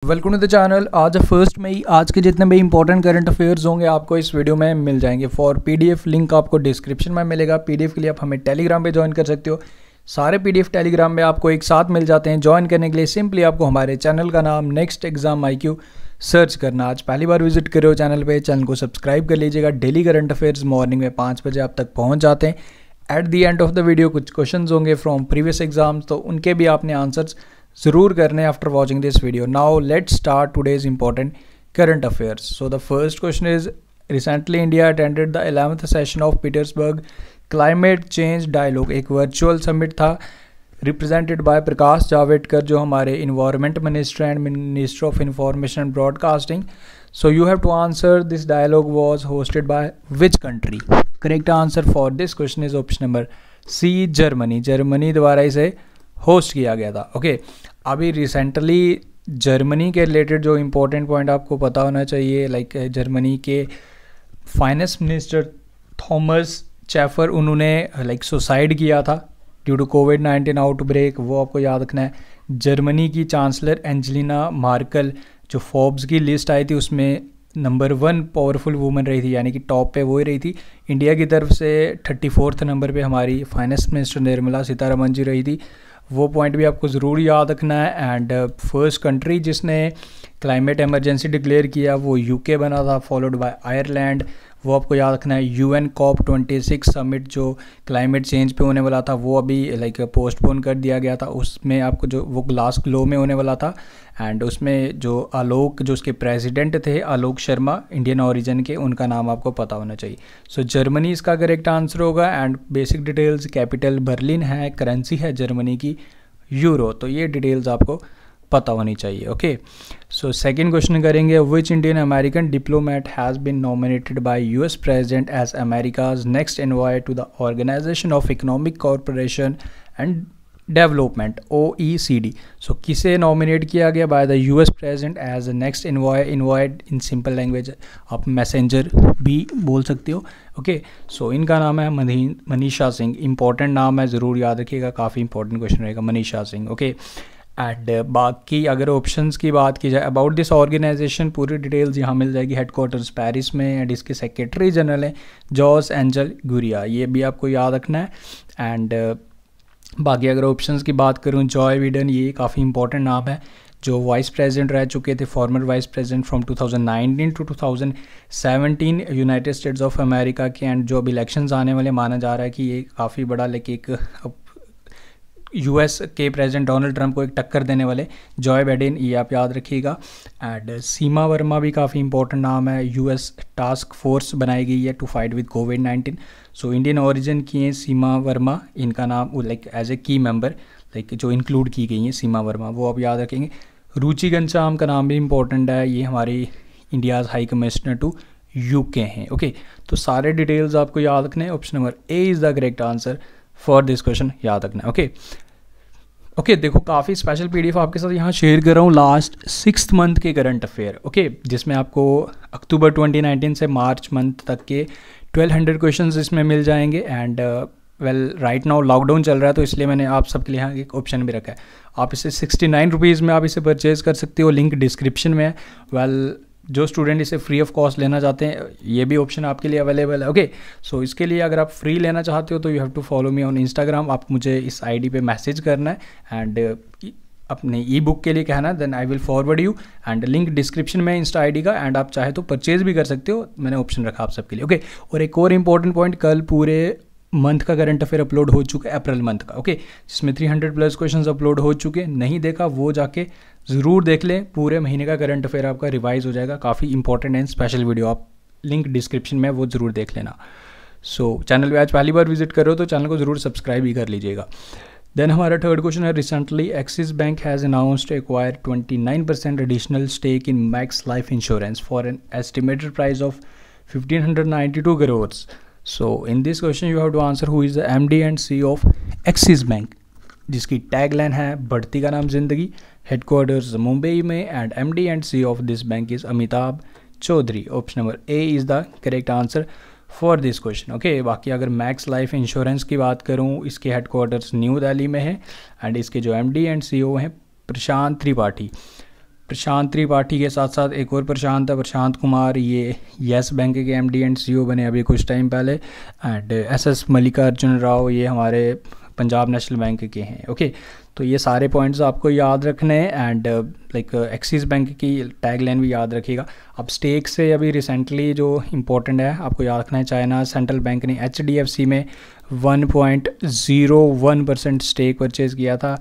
Welcome to the channel. आज 1 मई, आज के जितने भी इंपॉर्टेंट करंट अफेयर्स होंगे आपको इस वीडियो में मिल जाएंगे। फॉर पीडीएफ लिंक आपको डिस्क्रिप्शन में मिलेगा। पीडीएफ के लिए आप हमें टेलीग्राम पे ज्वाइन कर सकते हो। सारे पीडीएफ टेलीग्राम में आपको एक साथ मिल जाते हैं। ज्वाइन करने के लिए सिंपली आपको हमारे चैनल का नाम नेक्स्ट एग्जाम IQ सर्च करना। आज पहली बार विजिट कर रहे हो चैनल पे, चैनल को सब्सक्राइब कर लीजिएगा। डेली करंट अफेयर्स मॉर्निंग में 5 बजे आप तक पहुँच जाते हैं। At the end of the video कुछ क्वेश्चन होंगे फ्रॉम प्रीवियस एग्जाम्स, तो उनके भी आपने आंसर्स ज़रूर करने after watching this video. Now let's start today's important current affairs. So the first question is, recently India attended the 11th session of Petersberg climate change dialogue. एक virtual summit था represented by Prakash Javadekar, जो हमारे environment minister and minister of information and broadcasting. So you have to answer this dialogue was hosted by which country. Correct answer for this question is option number C, Germany. Germany द्वारा इसे host किया गया था। Okay, अभी recently Germany के related जो important point आपको पता होना चाहिए, लाइक जर्मनी के फाइनेंस मिनिस्टर थॉमस चैफर, उन्होंने लाइक सुसाइड किया था ड्यू टू कोविड-19 आउटब्रेक। वो आपको याद रखना है। जर्मनी की चांसलर एंजेलिना मार्कल, जो फोर्ब्स की लिस्ट आई थी उसमें नंबर 1 पावरफुल वूमन रही थी, यानी कि टॉप पे वो ही रही थी। इंडिया की तरफ से 34th नंबर पे हमारी फाइनेंस मिनिस्टर निर्मला सीतारमण जी रही थी। वो पॉइंट भी आपको ज़रूर याद रखना है। एंड फर्स्ट कंट्री जिसने क्लाइमेट इमरजेंसी डिक्लेयर किया वो UK बना था, फॉलोड बाय आयरलैंड। वो आपको याद रखना है। UN COP26 समिट जो क्लाइमेट चेंज पे होने वाला था वो अभी लाइक पोस्टपोन कर दिया गया था। उसमें आपको जो वो ग्लासगो में होने वाला था, एंड उसमें जो आलोक, जो उसके प्रेसिडेंट थे आलोक शर्मा, इंडियन ओरिजिन के, उनका नाम आपको पता होना चाहिए। सो जर्मनी इसका करेक्ट आंसर होगा। And basic details, capital Berlin है, करेंसी है जर्मनी की यूरो। तो ये डिटेल्स आपको पता होनी चाहिए। ओके, सो सेकंड क्वेश्चन करेंगे, which Indian American diplomat has been nominated by US president as America's next envoy to the organisation of economic corporation and development OECD। So किसे नॉमिनेट किया गया by the US president as next envoy. Envoy in simple language आप messenger भी बोल सकते हो। Okay, सो इनका नाम है मनीषा सिंह। इंपॉर्टेंट नाम है, ज़रूर याद रखिएगा, काफ़ी इंपॉर्टेंट क्वेश्चन रहेगा। मनीषा सिंह। ओके, एंड बाकी अगर ऑप्शंस की बात की जाए अबाउट दिस ऑर्गेनाइजेशन, पूरी डिटेल्स यहाँ मिल जाएगी। हेडक्वार्टर्स पेरिस में, एंड इसके सेक्रेटरी जनरल हैं जॉस एंजल गुरिया। ये भी आपको याद रखना है। एंड बाकी अगर ऑप्शंस की बात करूँ, जॉय बिडेन, ये काफ़ी इंपॉर्टेंट नाम है, जो वाइस प्रेसिडेंट रह चुके थे, former vice president from 2019 to 2017 United States of America के। एंड जो अब इलेक्शंस आने वाले, माना जा रहा है कि ये काफ़ी बड़ा लाइक एक US के प्रेसिडेंट डोनाल्ड ट्रंप को एक टक्कर देने वाले जॉय बाइडेन, ये आप याद रखिएगा। एंड सीमा वर्मा भी काफ़ी इंपॉर्टेंट नाम है। US टास्क फोर्स बनाई गई है टू फाइट विद कोविड-19। सो इंडियन ओरिजिन की हैं सीमा वर्मा, इनका नाम लाइक एज ए की मेंबर लाइक जो इंक्लूड की गई हैं सीमा वर्मा, वो आप याद रखेंगे। रुचि घनश्याम का नाम भी इंपॉर्टेंट है, ये हमारी India's high commissioner to UK हैं। ओके, तो सारे डिटेल्स आपको याद रखने हैं। Option number A is the correct answer for this question, याद रखना है। ओके, देखो काफ़ी स्पेशल PDF आपके साथ यहाँ शेयर कर रहा हूँ लास्ट 6th मंथ के करंट अफेयर। ओके, जिसमें आपको अक्टूबर 2019 से मार्च मंथ तक के 1200 क्वेश्चंस इसमें मिल जाएंगे। And well right now lockdown चल रहा है, तो इसलिए मैंने आप सबके लिए यहाँ एक ऑप्शन भी रखा है। आप इसे 69 रुपीज़ में आप इसे परचेज़ कर सकते हो, लिंक डिस्क्रिप्शन में है। वेल जो स्टूडेंट इसे फ्री ऑफ कॉस्ट लेना चाहते हैं, ये भी ऑप्शन आपके लिए अवेलेबल है। ओके, सो इसके लिए अगर आप फ्री लेना चाहते हो तो you have to follow me on Instagram. आप मुझे इस ID पे मैसेज करना है एंड अपने E-बुक के लिए कहना, then I will forward you. And link description में इंस्टा ID का, एंड आप चाहे तो परचेज भी कर सकते हो, मैंने ऑप्शन रखा आप सबके लिए। ओके, और एक और इंपॉर्टेंट पॉइंट, कल पूरे मंथ का करंट अफेयर अपलोड हो चुका है, अप्रैल मंथ का। ओके, जिसमें 300+ क्वेश्चंस अपलोड हो चुके हैं। नहीं देखा वो जाके ज़रूर देख लें, पूरे महीने का करंट अफेयर आपका रिवाइज हो जाएगा। काफ़ी इंपॉर्टेंट एंड स्पेशल वीडियो, आप लिंक डिस्क्रिप्शन में वो ज़रूर देख लेना। सो चैनल पे आज पहली बार विजिट करो तो चैनल को ज़रूर सब्सक्राइब भी कर लीजिएगा। देन हमारा थर्ड क्वेश्चन है, recently Axis Bank has announced to acquire 29% additional stake in Max Life Insurance for an estimated price of 1592 crores। So in this question you have to answer who is the MD and CEO of Axis Bank, जिसकी tagline है बढ़ती का नाम जिंदगी, headquarters Mumbai में, and MD and CEO of this bank is Amitabh Chaudhry. Option number A is the correct answer for this question. Okay, बाकी अगर max Life insurance की बात करूँ, इसके हेडक्वार्टर्स न्यू दिल्ली में है, एंड इसके जो MD एंड CEO हैं प्रशांत त्रिपाठी। प्रशांत त्रिपाठी के साथ साथ एक और प्रशांत है, प्रशांत कुमार, ये येस बैंक के एमडी एंड सीईओ बने अभी कुछ टाइम पहले। एंड एसएस मल्लिकार्जुन राव, ये हमारे पंजाब नेशनल बैंक के हैं। ओके, तो ये सारे पॉइंट्स आपको याद रखने हैं। एंड लाइक एक्सिस बैंक की टैग लाइन भी याद रखिएगा। अब स्टेक से अभी रिसेंटली जो इम्पोर्टेंट है आपको याद रखना है, चाइना सेंट्रल बैंक ने HDFC में 1.01% स्टेक परचेज़ किया था।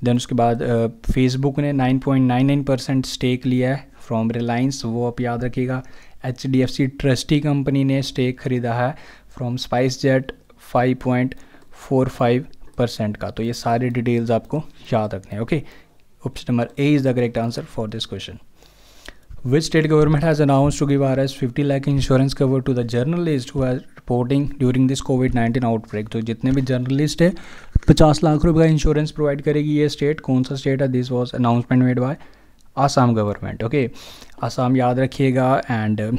देन उसके बाद फेसबुक ने 9.99% स्टेक लिया है फ्रॉम रिलायंस, वो आप याद रखिएगा। HDFC ट्रस्टी कंपनी ने स्टेक खरीदा है फ्रॉम स्पाइस जेट 5.45% का। तो ये सारे डिटेल्स आपको याद रखने हैं। Okay, option number A is the correct answer for this question. Which state government has announced to give Rs 50 lakh insurance cover to the journalists who are reporting during this COVID-19 outbreak? तो जितने भी journalist है 50 लाख रुपए का insurance provide करेगी ये state. कौन सा स्टेट है? This was announcement made by Assam government. Okay, Assam याद रखिएगा। एंड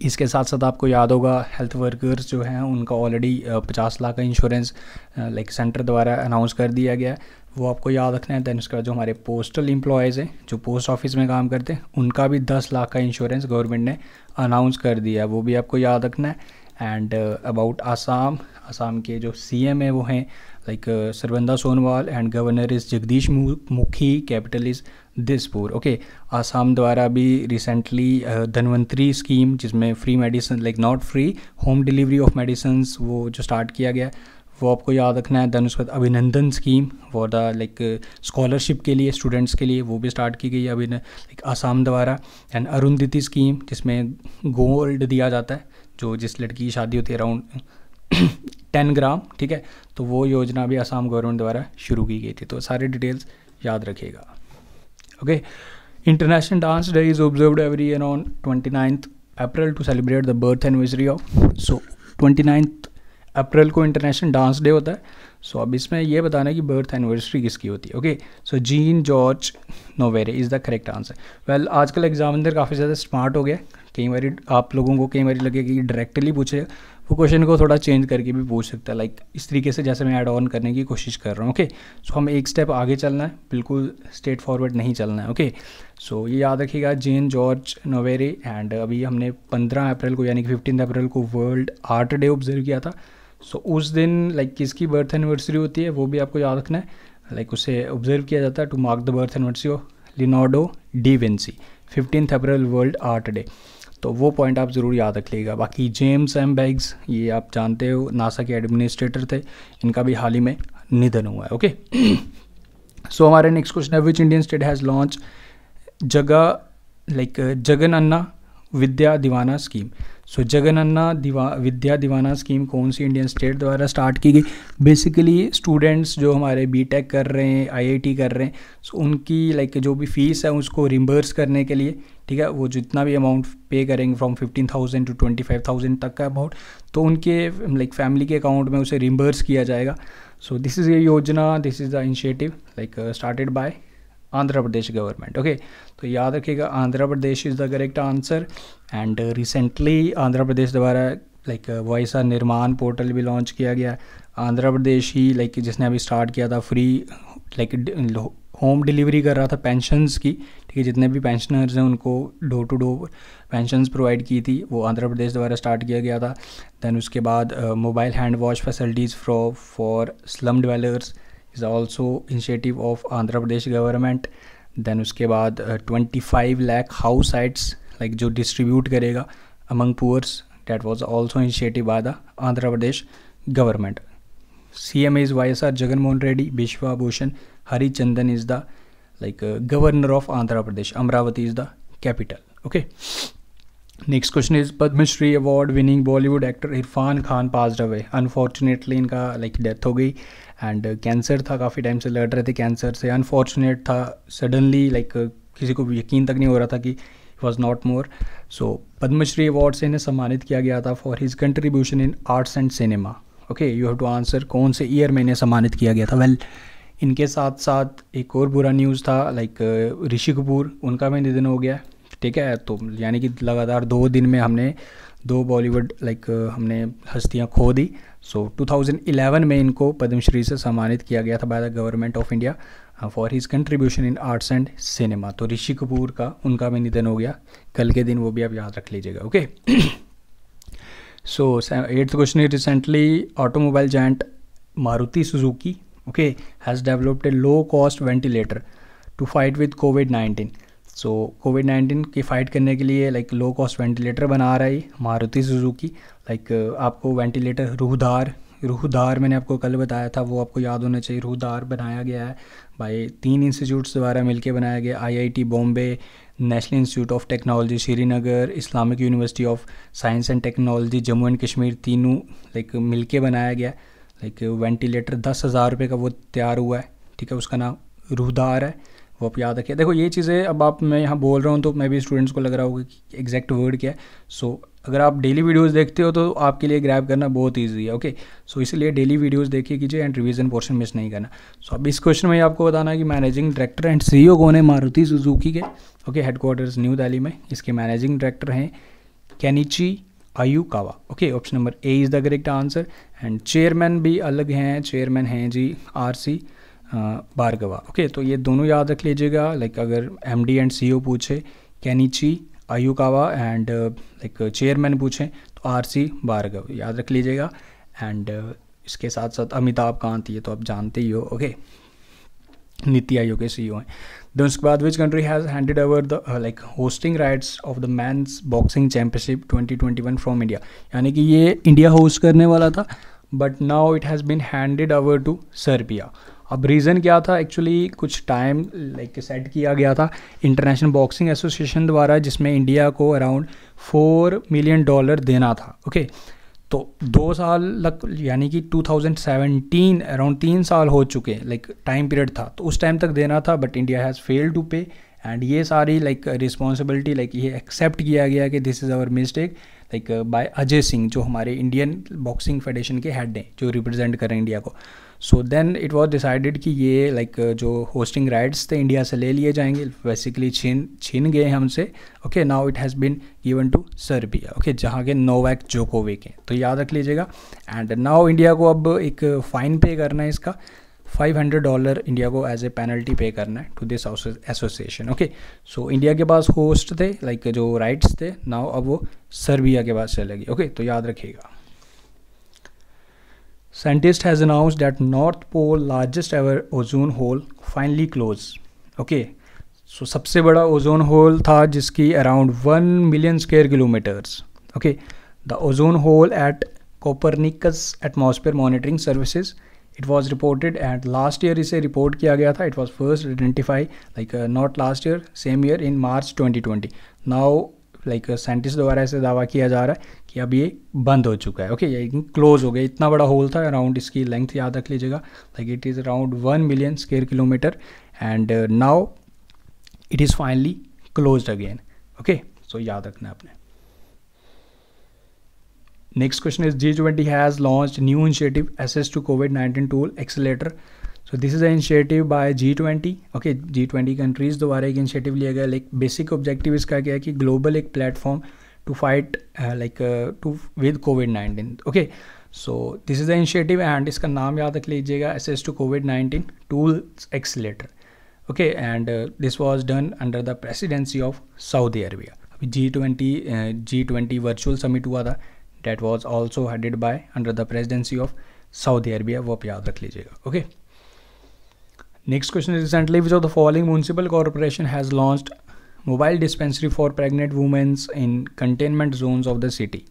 इसके साथ साथ आपको याद होगा हेल्थ वर्कर्स जो हैं उनका ऑलरेडी 50 लाख का इंश्योरेंस लाइक सेंटर द्वारा अनाउंस कर दिया गया है, वो आपको याद रखना है। दैन उसके बाद जो हमारे पोस्टल एम्प्लॉयज़ हैं जो पोस्ट ऑफिस में काम करते हैं उनका भी 10 लाख का इंश्योरेंस गवर्नमेंट ने अनाउंस कर दिया है, वो भी आपको याद रखना है। एंड अबाउट आसाम, आसाम के जो CM है वो हैं like Sarbananda Sonowal and governor is Jagdish Mukhi, capital is Dispur. Okay, Assam द्वारा भी रिसेंटली धनवंतरी स्कीम जिसमें free medicine like not free home delivery of medicine वो जो स्टार्ट किया गया वो आपको याद रखना है। देन उसके बाद अभिनंदन scheme for the like scholarship के लिए स्टूडेंट्स के लिए वो भी स्टार्ट की गई है अभी लाइक आसाम द्वारा। एंड अरुंधति स्कीम जिसमें गोल्ड दिया जाता है, जो जिस लड़की की शादी होती है अराउंड 10 ग्राम, ठीक है, तो वो योजना भी आसाम गवर्नमेंट द्वारा शुरू की गई थी। तो सारे डिटेल्स याद रखिएगा। Okay, international dance day is observed every year on 29th April to celebrate the birth anniversary of. So 29th April को इंटरनेशनल डांस डे होता है। सो अब इसमें ये बताना है कि बर्थ एनिवर्सरी किसकी होती है। Okay, so Jean Georges Noverre is the correct answer. Well, आजकल एग्जामिनर काफ़ी ज़्यादा स्मार्ट हो गया। कई बार आप लोगों को कई बार लगे कि डायरेक्टली पूछे, वो क्वेश्चन को थोड़ा चेंज करके भी पूछ सकता है, लाइक इस तरीके से जैसे मैं ऐड ऑन करने की कोशिश कर रहा हूँ। ओके, सो हम एक स्टेप आगे चलना है, बिल्कुल स्ट्रेट फॉरवर्ड नहीं चलना है। ओके, सो ये याद रखिएगा जीन जॉर्ज नोवेरे। एंड अभी हमने 15 अप्रैल को यानी कि 15 अप्रैल को वर्ल्ड आर्ट डे ऑब्जर्व किया था। सो उस दिन लाइक किसकी बर्थ एनिवर्सरी होती है वो भी आपको याद रखना है। लाइक उसे ऑब्जर्व किया जाता है to mark the birth anniversary of Leonardo da Vinci, 15 April world art day. तो वो पॉइंट आप ज़रूर याद रख लीजिएगा। बाकी जेम्स एम बैग्स, ये आप जानते हो नासा के एडमिनिस्ट्रेटर थे, इनका भी हाल ही में निधन हुआ है। ओके, सो हमारे नेक्स्ट क्वेश्चन है which Indian state has launch Jagananna Vidya Deevena scheme. So Jagananna Vidya Deevena scheme कौन सी इंडियन स्टेट द्वारा स्टार्ट की गई? बेसिकली स्टूडेंट्स जो हमारे बीटेक कर रहे हैं, IIT कर रहे हैं, सो उनकी लाइक जो भी फीस है उसको रिम्बर्स करने के लिए, ठीक है, वो जितना भी अमाउंट पे करेंगे फ्रॉम 15,000 to 25,000 तक का अमाउंट, तो उनके लाइक फैमिली के अकाउंट में उसे रिम्बर्स किया जाएगा। सो दिस इज़ ये योजना, this is the initiative like started by Andhra Pradesh government. Okay, तो याद रखिएगा Andhra Pradesh is the correct answer. And recently Andhra Pradesh द्वारा लाइक वायसा निर्माण पोर्टल भी लॉन्च किया गया। आंध्र प्रदेश ही लाइक जिसने अभी स्टार्ट किया था फ्री लाइक होम डिलीवरी कर रहा था पेंशन्स की, ठीक है, जितने भी पेंशनर्स हैं उनको door to door pensions provide की थी, वो आंध्र प्रदेश द्वारा स्टार्ट किया गया था। दैन उसके बाद mobile hand wash facilities for slum developers is also initiative of Andhra Pradesh government. Then उसके बाद 25 लाख हाउस साइट्स लाइक जो डिस्ट्रीब्यूट करेगा among poors, that was also initiated by the Andhra Pradesh government. CM is YSR Jagan Mohan Reddy. Bishwa Bhushan Harichandan is the governor of Andhra Pradesh. Amravati is the capital. Okay. Next question is Padma Shri award winning Bollywood actor Irfan Khan passed away. Unfortunately इनका death हो गई and cancer था, काफ़ी time से लड़ रहे थे cancer से। अनफॉर्चुनेट था, सडनली किसी को भी यकीन तक नहीं हो रहा था कि was not more. So Padmashri award से इन्हें सम्मानित किया गया था for his contribution in arts and cinema. Okay, you have to answer कौन से ईयर में इन्हें सम्मानित किया गया था। वेल, इनके साथ साथ एक और बुरा न्यूज़ था ऋषि कपूर, उनका भी निधन हो गया, ठीक है। तो यानी कि लगातार 2 दिन में हमने 2 बॉलीवुड हमने हस्तियां खो दी। सो 2011 में इनको पद्मश्री से सम्मानित किया गया था by the government of India. For his contribution in arts and cinema. तो ऋषि कपूर का उनका भी निधन हो गया कल के दिन, वो भी आप याद रख लीजिएगा। Okay so 8th question is recently automobile giant Maruti Suzuki has developed a low cost ventilator to fight with कोविड-19। सो कोविड-19 की फ़ाइट करने के लिए लाइक लो कॉस्ट वेंटिलेटर बना रहा है मारुति सुजुकी। लाइक आपको वेंटिलेटर रूहदार मैंने आपको कल बताया था, वो आपको याद होना चाहिए। रूहदार बनाया गया है बाय 3 इंस्टीट्यूट्स द्वारा मिलकर बनाया गया, IIT Bombay, national institute of technology Srinagar, Islamic university of science and technology Jammu and Kashmir, तीनों लाइक मिलके बनाया गया। लाइक वेंटिलेटर 10,000 रुपये का वो तैयार हुआ है, ठीक है। उसका नाम रूहदार है, वो आप याद रखिए। देखो ये चीज़ें अब आप मैं यहाँ बोल रहा हूँ तो मैं भी स्टूडेंट्स को लग रहा होगा कि एग्जैक्ट वर्ड क्या है। सो अगर आप डेली वीडियोस देखते हो तो आपके लिए ग्रैब करना बहुत इजी है। ओके सो इसलिए डेली वीडियोस देखिए कीजिए एंड रिवीजन पोर्शन मिस नहीं करना। सो अब इस क्वेश्चन में आपको बताना है कि मैनेजिंग डायरेक्टर एंड CEO कौन है मारुति सुजुकी के। ओके हेडक्वार्टर्स न्यू दिल्ली में। इसके मैनेजिंग डायरेक्टर हैं Kenichi Ayukawa. Okay option number A is the correct answer. And chairman भी अलग हैं, चेयरमैन हैं जी RC भार्गवा। ओके तो ये दोनों याद रख लीजिएगा। लाइक अगर MD एंड CEO पूछे Kenichi Ayukawa and like chairman पूछें तो RC भार्गव, याद रख लीजिएगा। एंड इसके साथ साथ अमिताभ कांत, ये तो आप जानते ही हो। ओके नीति आयोग के CEO हैं। देन उसके बाद which country has handed over the like hosting rights of the men's boxing championship 2021 from India. यानी कि ये इंडिया होस्ट करने वाला था but now it has been handed over to Serbia. अब रीज़न क्या था, एक्चुअली कुछ टाइम लाइक सेट किया गया था इंटरनेशनल बॉक्सिंग एसोसिएशन द्वारा, जिसमें इंडिया को अराउंड $4 मिलियन देना था। ओके तो 2 साल लग, यानी कि 2017 अराउंड 3 साल हो चुके, लाइक टाइम पीरियड था, तो उस टाइम तक देना था but India has failed to pay. And ये सारी लाइक रिस्पॉन्सिबिलिटी लाइक ये एक्सेप्ट किया गया कि this is our mistake like by Ajay Singh, जो हमारे इंडियन बॉक्सिंग फेडरेशन के हेड हैं, जो रिप्रेजेंट करें इंडिया को। So then it was decided कि ये लाइक जो होस्टिंग राइट्स थे इंडिया से ले लिए जाएंगे, बेसिकली छीन गए हमसे। Okay now it has been given to Serbia. Okay जहाँ के नोवाक जोकोविक हैं, तो याद रख लीजिएगा। एंड नाउ इंडिया को अब एक फ़ाइन पे करना है, इसका $500 इंडिया को एज ए पेनल्टी पे करना है to this association. Okay so India के पास होस्ट थे लाइक जो राइट्स थे, नाउ अब वो सर्बिया के पास चलेगी। ओके तो याद रखिएगा। Scientist has announced that North Pole largest ever ozone hole finally closed. Okay, so सबसे बड़ा ओजोन होल था जिसकी around 1 million square kilometres. Okay the ozone hole at Copernicus atmosphere monitoring services, it was reported and last year इसे report किया गया था। It was first identify like not last year, same year in March 2020। Now like scientist द्वारा ऐसे दावा किया जा रहा है कि अब ये बंद हो चुका है। ओके ये क्लोज हो गया। इतना बड़ा होल था, अराउंड इसकी लेंथ याद रख लीजिएगा, like it is around 1 million square kilometre and now it is finally closed again. Okay so याद रखना है आपने। Next question is G20 has launched new initiative access to कोविड-19 tool accelerator. So this is a initiative by G20। Okay G20 countries द्वारा एक initiative लिया गया। Like basic objective इसका क्या है कि ग्लोबल एक platform to fight like to with कोविड-19। Okay so this is the initiative and इसका नाम याद रख लीजिएगा, एसेस टू कोविड-19 tools accelerator. Okay and this was done under the presidency of Saudi Arabia. अभी G20 वर्चुअल समिट हुआ था, that was also headed by under the presidency of Saudi Arabia, वो आप याद रख लीजिएगा। Okay next question is recently which of the following municipal corporation has launched mobile dispensary for pregnant womens in containment zones of the city.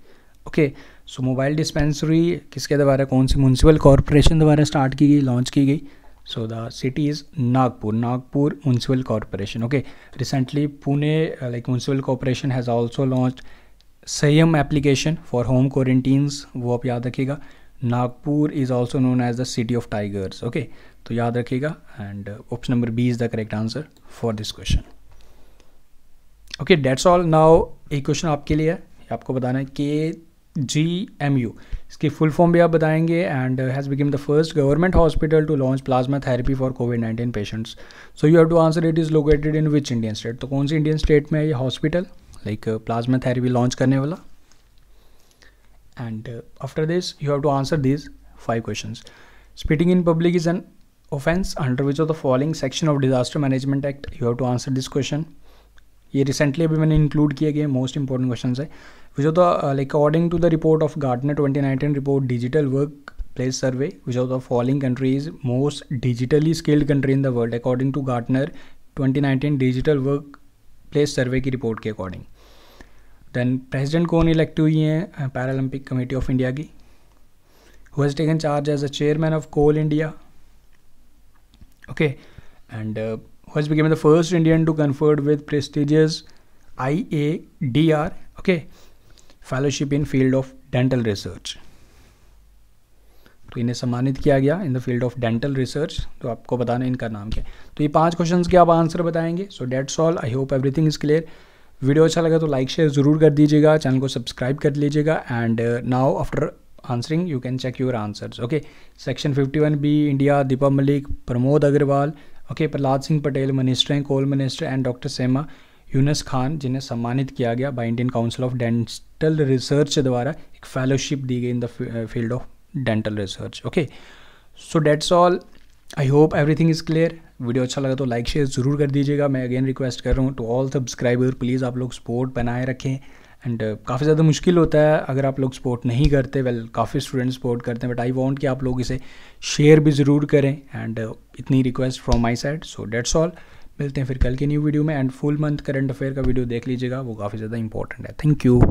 Okay so mobile dispensary किसके द्वारा, कौन सी municipal corporation द्वारा स्टार्ट की गई, launch की गई? So the city is Nagpur municipal corporation. Okay recently Pune like municipal corporation has also launched Sanyam application for home quarantines, वो आप याद रखिएगा। Nagpur is also known as the city of tigers. Okay तो याद रखिएगा and option number B is the correct answer for this question. Okay that's all. Now एक question आपके लिए है, आपको बताना है KGMU, इसकी फुल फॉर्म भी आप बताएंगे। And has become the first government hospital to launch plasma therapy for कोविड-19 patients. So you have to answer it is located in which Indian state. तो कौन सी इंडियन स्टेट में है ये hospital like plasma therapy launch करने वाला? And after this you have to answer this 5 questions. Spitting in public is an offence under which of the following section of disaster management act, you have to answer this question. ये recently अभी मैंने include किए गए most important question है। Which of the like according to the report of Gartner 2019 report digital work place survey, which of the following country is most digitally skilled country in the world according to Gartner 2019 digital work place survey की report के according. Then president कौन elect हुई हैं Paralympic committee of India की? Who has taken charge as a chairman of Coal India? Okay, and who has become the first Indian to conferred with prestigious IADR, okay, fellowship in field of dental research। तो इन्हें सम्मानित किया गया इन the field of dental research. तो आपको बताना इनका नाम क्या है। तो ये 5 क्वेश्चंस के आप आंसर बताएंगे। सो that's all, I hope everything is clear. Video अच्छा लगा तो लाइक शेयर ज़रूर कर दीजिएगा, चैनल को सब्सक्राइब कर लीजिएगा। And now after answering you can check your answers. Okay, section 51B India, Deepa Malik, Pramod Agarwal, okay, Prahlad Singh Patel minister हैं, coal minister, and doctor Sema Yunus Khan जिन्हें सम्मानित किया गया by Indian council of dental research द्वारा एक फेलोशिप दी गई in the field of dental research. Okay, so that's all, I hope everything is clear. Video अच्छा लगा तो लाइक शेयर ज़रूर कर दीजिएगा। मैं अगेन रिक्वेस्ट कर रहा हूँ टू ऑल सब्सक्राइबर, प्लीज़ आप लोग सपोर्ट बनाए रखें। एंड काफ़ी ज़्यादा मुश्किल होता है अगर आप लोग सपोर्ट नहीं करते। वेल, काफ़ी स्टूडेंट सपोर्ट करते हैं, बट आई वांट कि आप लोग इसे शेयर भी ज़रूर करें। एंड इतनी request from my side. So that's all, मिलते हैं फिर कल की न्यू वीडियो में। And full month current affair का वीडियो देख लीजिएगा, वो काफ़ी ज़्यादा इंपॉर्टेंट है। Thank you.